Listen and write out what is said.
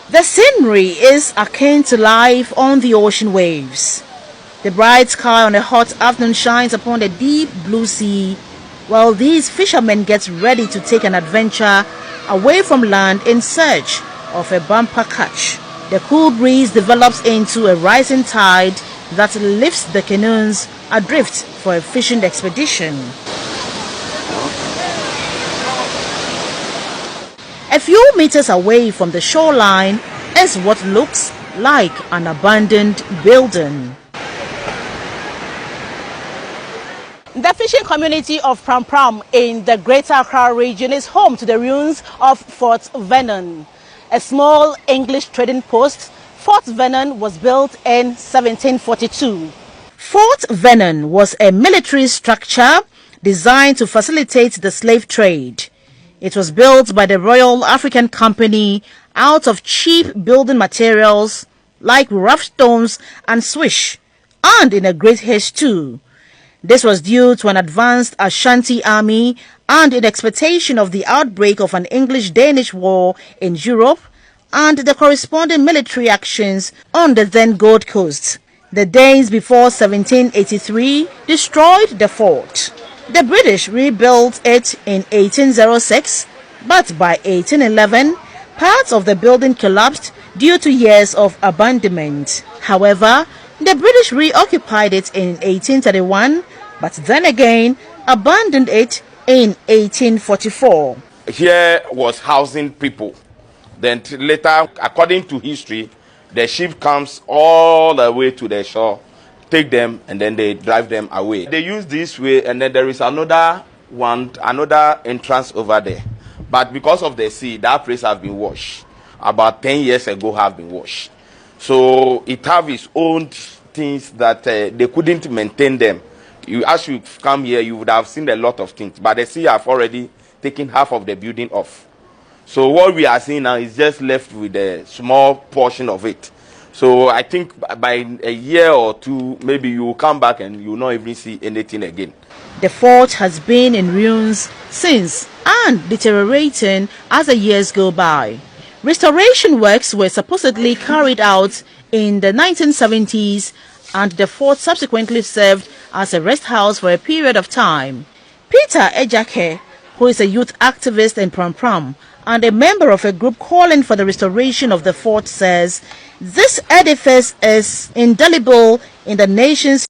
The scenery is akin to life on the ocean waves. The bright sky on a hot afternoon shines upon the deep blue sea, while these fishermen get ready to take an adventure away from land in search of a bumper catch. The cool breeze develops into a rising tide that lifts the canoes adrift for a fishing expedition. A few meters away from the shoreline is what looks like an abandoned building. The fishing community of Prampram in the Greater Accra region is home to the ruins of Fort Vernon. A small English trading post, Fort Vernon was built in 1742. Fort Vernon was a military structure designed to facilitate the slave trade. It was built by the Royal African Company out of cheap building materials like rough stones and swish, and in a great haste too. This was due to an advanced Ashanti army and in expectation of the outbreak of an English-Danish war in Europe and the corresponding military actions on the then Gold Coast. The days before 1783 destroyed the fort. The British rebuilt it in 1806, but by 1811, parts of the building collapsed due to years of abandonment. However, the British reoccupied it in 1831, but then again abandoned it in 1844. Here was housing people. Then later, according to history, the ship comes all the way to the shore, take them, and then they drive them away. They use this way, and then there is another entrance over there. But because of the sea, that place has been washed. About 10 years ago have been washed. So it have its own things that they couldn't maintain them. As you come here, you would have seen a lot of things. But the sea have already taken half of the building off. So what we are seeing now is just left with a small portion of it. So I think by a year or two, maybe you will come back and you will not even see anything again. The fort has been in ruins since and deteriorating as the years go by. Restoration works were supposedly carried out in the 1970s, and the fort subsequently served as a rest house for a period of time. Peter Ejake, who is a youth activist in Prampram and a member of a group calling for the restoration of the fort, says this edifice is indelible in the nation's